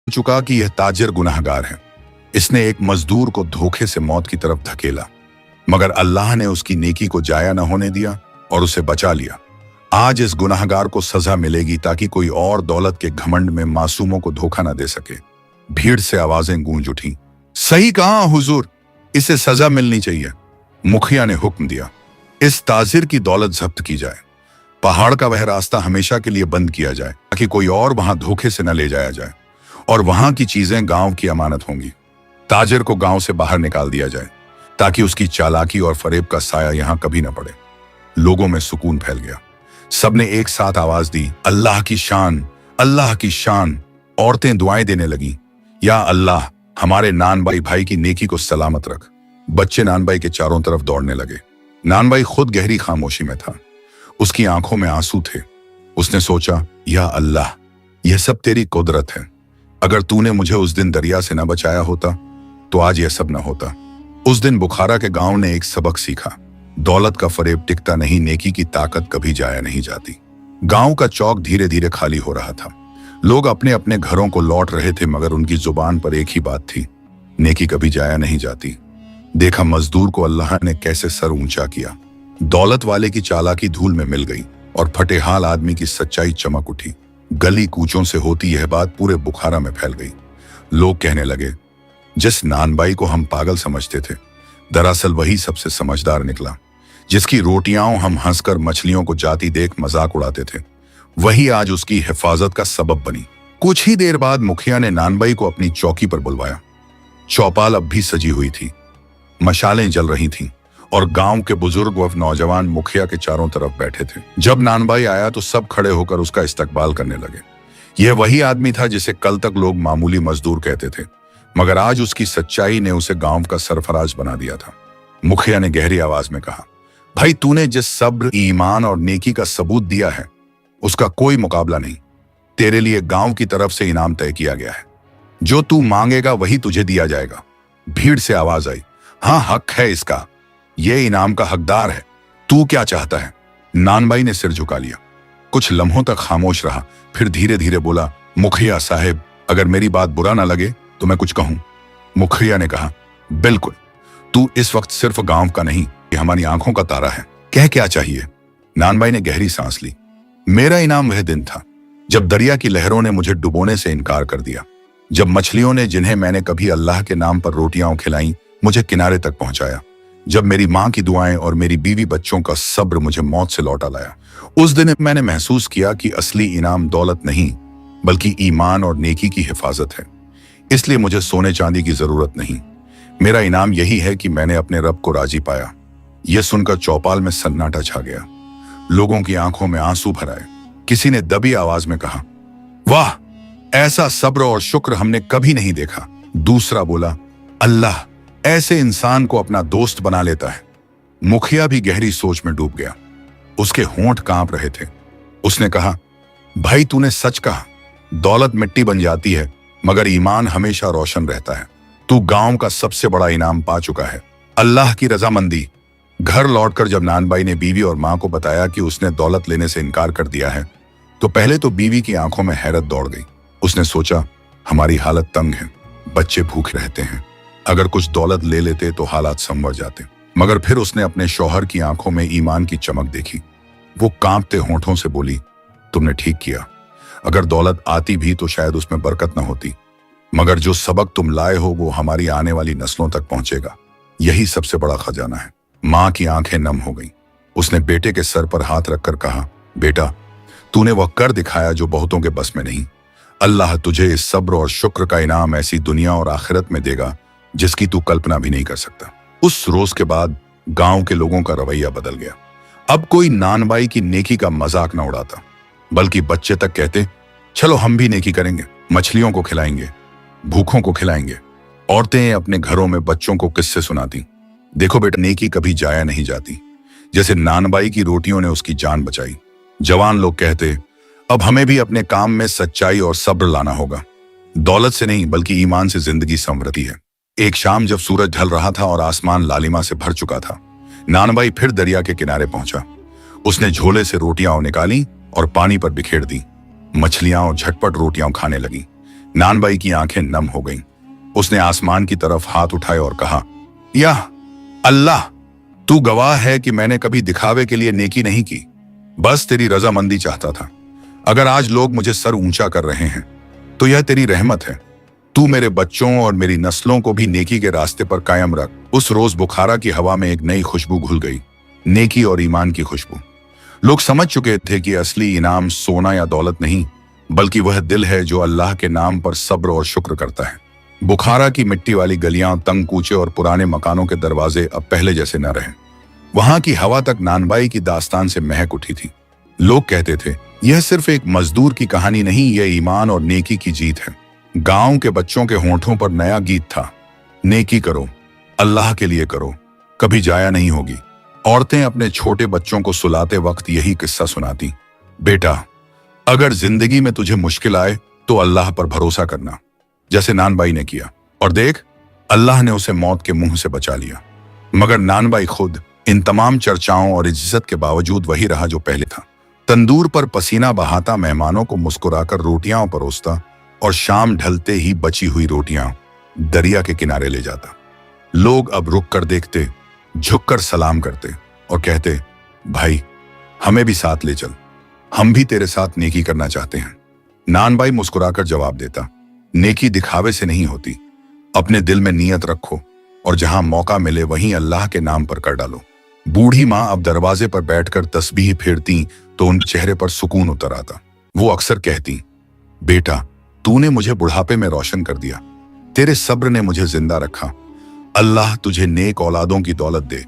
चुका कि यह ताजिर गुनाहगार है। इसने एक मजदूर को धोखे से मौत की तरफ धकेला, मगर अल्लाह ने उसकी नेकी को जाया न होने दिया और उसे बचा लिया। आज इस गुनाहगार को सजा मिलेगी ताकि कोई और दौलत के घमंड में मासूमों को धोखा न दे सके। भीड़ से आवाजें गूंज उठी, सही कहा हुजूर, इसे सजा मिलनी चाहिए। मुखिया ने हुक्म दिया, इस ताजिर की दौलत जब्त की जाए। पहाड़ का वह रास्ता हमेशा के लिए बंद किया जाए ताकि कोई और वहां धोखे से न ले जाया जाए, और वहां की चीजें गांव की अमानत होंगी। ताजिर को गांव से बाहर निकाल दिया जाए ताकि उसकी चालाकी और फरेब का साया यहां कभी न पड़े। लोगों में सुकून फैल गया। सबने एक साथ आवाज दी, अल्लाह की शान, अल्लाह की शान। औरतें दुआएं देने लगी, या अल्लाह हमारे नानबाई भाई की नेकी को सलामत रख। बच्चे नानबाई के चारों तरफ दौड़ने लगे। नानबाई खुद गहरी खामोशी में था। उसकी आंखों में आंसू थे। उसने सोचा, या अल्लाह, यह सब तेरी कुदरत है। अगर तूने मुझे उस दिन दरिया से न बचाया होता तो आज यह सब न होता। उस दिन बुखारा के गांव ने एक सबक सीखा, दौलत का फरेब टिकता नहीं, नेकी की ताकत कभी जाया नहीं जाती। गांव का चौक धीरे धीरे खाली हो रहा था। लोग अपने अपने घरों को लौट रहे थे, मगर उनकी जुबान पर एक ही बात थी, नेकी कभी जाया नहीं जाती। देखा मजदूर को अल्लाह ने कैसे सर ऊंचा किया। दौलत वाले की चालाकी धूल में मिल गई और फटेहाल आदमी की सच्चाई चमक उठी। गली कूचों से होती यह बात पूरे बुखारा में फैल गई। लोग कहने लगे, जिस नानबाई को हम पागल समझते थे, दरअसल वही सबसे समझदार निकला। जिसकी रोटियां हम हंसकर मछलियों को जाती देख मजाक उड़ाते थे, वही आज उसकी हिफाजत का सबब बनी। कुछ ही देर बाद मुखिया ने नानबाई को अपनी चौकी पर बुलवाया। चौपाल अब भी सजी हुई थी, मशालें जल रही थीं और गांव के बुजुर्ग व नौजवान मुखिया के चारों तरफ बैठे थे। जब नानबाई आया तो सब खड़े होकर उसका इस्तकबाल करने लगे। यह वही आदमी था जिसे कल तक लोग मामूली मजदूर कहते थे, मगर आज उसकी सच्चाई ने उसे गांव का सरफराज बना दिया था। मुखिया ने गहरी आवाज में कहा, भाई, तूने जिस सब्र, ईमान और नेकी का सबूत दिया है उसका कोई मुकाबला नहीं। तेरे लिए गांव की तरफ से इनाम तय किया गया है। जो तू मांगेगा वही तुझे दिया जाएगा। भीड़ से आवाज आई, हाँ, हक है इसका, ये इनाम का हकदार है। तू क्या चाहता है? नानबाई ने सिर झुका लिया। कुछ लम्हों तक खामोश रहा, फिर धीरे धीरे बोला, मुखिया साहब, अगर मेरी बात बुरा ना लगे तो मैं कुछ कहूं। मुखिया ने कहा, बिल्कुल, तू इस वक्त सिर्फ गांव का नहीं, ये हमारी आंखों का तारा है। कह क्या चाहिए? नानबाई ने गहरी सांस ली। मेरा इनाम वह दिन था जब दरिया की लहरों ने मुझे डुबोने से इनकार कर दिया, जब मछलियों ने, जिन्हें मैंने कभी अल्लाह के नाम पर रोटियां खिलाई, मुझे किनारे तक पहुंचाया, जब मेरी मां की दुआएं और मेरी बीवी बच्चों का सब्र मुझे मौत से लौटा लाया। उस दिन मैंने महसूस किया कि असली इनाम दौलत नहीं बल्कि ईमान और नेकी की हिफाजत है। इसलिए मुझे सोने चांदी की जरूरत नहीं। मेरा इनाम यही है कि मैंने अपने रब को राजी पाया। यह सुनकर चौपाल में सन्नाटा छा गया। लोगों की आंखों में आंसू भर आए। किसी ने दबी आवाज में कहा, वाह, ऐसा सब्र और शुक्र हमने कभी नहीं देखा। दूसरा बोला, अल्लाह ऐसे इंसान को अपना दोस्त बना लेता है। मुखिया भी गहरी सोच में डूब गया। उसके होंठ कांप रहे थे। उसने कहा, भाई, तूने सच कहा। दौलत मिट्टी बन जाती है मगर ईमान हमेशा रोशन रहता है। तू गांव का सबसे बड़ा इनाम पा चुका है, अल्लाह की रजामंदी। घर लौटकर जब नानबाई ने बीवी और मां को बताया कि उसने दौलत लेने से इनकार कर दिया है, तो पहले तो बीवी की आंखों में हैरत दौड़ गई। उसने सोचा, हमारी हालत तंग है, बच्चे भूखे रहते हैं, अगर कुछ दौलत ले लेते तो हालात संवर जाते। मगर फिर उसने अपने शौहर की आंखों में ईमान की चमक देखी। वो कांपते होंठों से बोली, तुमने ठीक किया। अगर दौलत आती भी तो शायद उसमें बरकत न होती, मगर जो सबक तुम लाए हो वो हमारी आने वाली नस्लों तक पहुंचेगा। यही सबसे बड़ा खजाना है। मां की आंखें नम हो गईं। उसने बेटे के सर पर हाथ रखकर कहा, बेटा, तूने वह कर दिखाया जो बहुतों के बस में नहीं। अल्लाह तुझे इस सब्र और शुक्र का इनाम ऐसी दुनिया और आखिरत में देगा जिसकी तू कल्पना भी नहीं कर सकता। उस रोज के बाद गांव के लोगों का रवैया बदल गया। अब कोई नानबाई की नेकी का मजाक न उड़ाता, बल्कि बच्चे तक कहते, चलो हम भी नेकी करेंगे, मछलियों को खिलाएंगे, भूखों को खिलाएंगे। औरतें अपने घरों में बच्चों को किस्से सुनाती, देखो बेटा, नेकी कभी जाया नहीं जाती। जैसे नानबाई की रोटियों ने उसकी जान बचाई। जवान लोग कहते, अब हमें भी अपने काम में सच्चाई और सब्र लाना होगा। दौलत से नहीं बल्कि ईमान से जिंदगी संवरती है। एक शाम जब सूरज ढल रहा था और आसमान लालिमा से भर चुका था, नानबाई फिर दरिया के किनारे पहुंचा। उसने झोले से रोटियां निकाली और पानी पर बिखेर दी। मछलियां और झटपट रोटियां खाने लगी। नानबाई की आंखें नम हो गईं। उसने आसमान की तरफ हाथ उठाए और कहा, या अल्लाह, तू गवाह है कि मैंने कभी दिखावे के लिए नेकी नहीं की, बस तेरी रजामंदी चाहता था। अगर आज लोग मुझे सर ऊंचा कर रहे हैं तो यह तेरी रहमत है। तू मेरे बच्चों और मेरी नस्लों को भी नेकी के रास्ते पर कायम रख। उस रोज बुखारा की हवा में एक नई खुशबू घुल गई, नेकी और ईमान की खुशबू। लोग समझ चुके थे कि असली इनाम सोना या दौलत नहीं, बल्कि वह दिल है जो अल्लाह के नाम पर सब्र और शुक्र करता है। बुखारा की मिट्टी वाली गलियां, तंग कूचे और पुराने मकानों के दरवाजे अब पहले जैसे न रहे। वहां की हवा तक नानबाई की दास्तान से महक उठी थी। लोग कहते थे, यह सिर्फ एक मजदूर की कहानी नहीं, यह ईमान और नेकी की जीत है। गांव के बच्चों के होंठों पर नया गीत था, नेकी करो, अल्लाह के लिए करो, कभी जाया नहीं होगी। औरतें अपने छोटे बच्चों को सुलाते वक्त यही किस्सा सुनाती, बेटा, अगर जिंदगी में तुझे मुश्किल आए तो अल्लाह पर भरोसा करना, जैसे नानबाई ने किया। और देख, अल्लाह ने उसे मौत के मुंह से बचा लिया। मगर नानबाई खुद इन तमाम चर्चाओं और इज्जत के बावजूद वही रहा जो पहले था। तंदूर पर पसीना बहाता, मेहमानों को मुस्कुराकर रोटियां परोसता और शाम ढलते ही बची हुई रोटियां दरिया के किनारे ले जाता। लोग अब रुक कर देखते, झुककर सलाम करते और कहते, भाई, हमें भी साथ ले चल, हम भी तेरे साथ नेकी करना चाहते हैं। नानबाई मुस्कुराकर जवाब देता, नेकी दिखावे से नहीं होती, अपने दिल में नियत रखो और जहां मौका मिले वहीं अल्लाह के नाम पर कर डालो। बूढ़ी माँ अब दरवाजे पर बैठकर तस्बीह फेरती तो उन चेहरे पर सुकून उतर आता। वो अक्सर कहती, बेटा, तूने मुझे बुढ़ापे में रोशन कर दिया, तेरे सब्र ने मुझे जिंदा रखा। अल्लाह तुझे नेक औलादों की दौलत दे।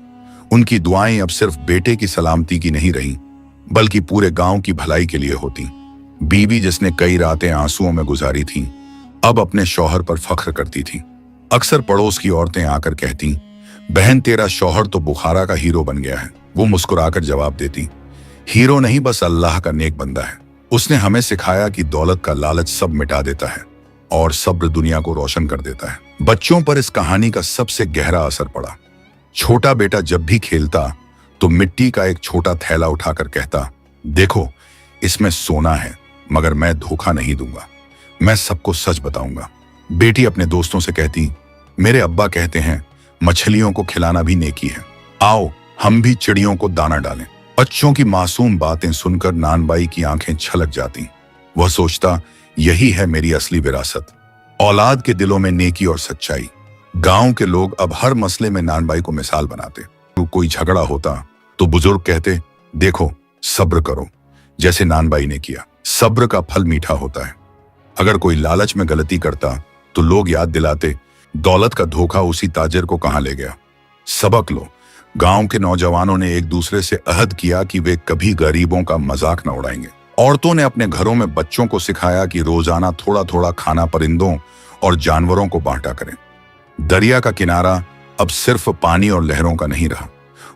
उनकी दुआएं अब सिर्फ बेटे की सलामती की नहीं रही, बल्कि पूरे गांव की भलाई के लिए होती। बीवी जिसने कई रातें आंसुओं में गुजारी थी, अब अपने शौहर पर फख्र करती थी। अक्सर पड़ोस की औरतें आकर कहती, बहन, तेरा शौहर तो बुखारा का हीरो बन गया है। वो मुस्कुराकर जवाब देती, हीरो नहीं, बस अल्लाह का नेक बंदा है। उसने हमें सिखाया कि दौलत का लालच सब मिटा देता है और सब्र दुनिया को रोशन कर देता है। बच्चों पर इस कहानी का सबसे गहरा असर पड़ा। छोटा बेटा जब भी खेलता तो मिट्टी का एक छोटा थैला उठाकर कहता, देखो, इसमें सोना है, मगर मैं धोखा नहीं दूंगा, मैं सबको सच बताऊंगा। बेटी अपने दोस्तों से कहती, मेरे अब्बा कहते हैं मछलियों को खिलाना भी नेकी है, आओ हम भी चिड़ियों को दाना डालें। बच्चों की मासूम बातें सुनकर नानबाई की आंखें छलक जाती। वह सोचता, यही है मेरी असली विरासत, औलाद के दिलों में नेकी और सच्चाई। गांव के लोग अब हर मसले में नानबाई को मिसाल बनाते। तो कोई झगड़ा होता तो बुजुर्ग कहते, देखो, सब्र करो, जैसे नानबाई ने किया। सब्र का फल मीठा होता है। अगर कोई लालच में गलती करता तो लोग याद दिलाते, दौलत का धोखा उसी ताजिर को कहां ले गया। सबक लो। गांव के नौजवानों ने एक दूसरे से अहद किया कि वे कभी गरीबों का मजाक न उड़ाएंगे। औरतों ने अपने घरों में बच्चों को सिखाया कि रोजाना थोड़ा थोड़ा खाना परिंदों और जानवरों को बांटा करें। दरिया का किनारा अब सिर्फ पानी और लहरों का नहीं रहा,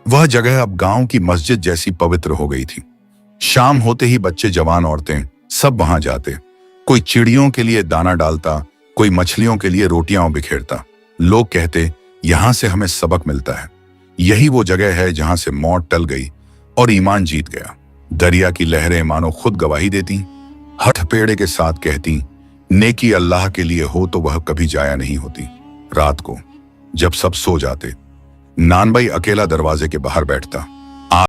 वह जगह अब गांव की मस्जिद जैसी पवित्र हो गई थी। शाम होते ही बच्चे, जवान, औरतें सब वहां जाते। कोई चिड़ियों के लिए दाना डालता, कोई मछलियों के लिए रोटियां बिखेरता। लोग कहते, यहां से हमें सबक मिलता है। यही वो जगह है जहां से मौत टल गई और ईमान जीत गया। दरिया की लहरें मानो खुद गवाही देती, हठ पेड़े के साथ कहती, नेकी अल्लाह के लिए हो तो वह कभी जाया नहीं होती। रात को जब सब सो जाते, नानबाई अकेला दरवाजे के बाहर बैठता।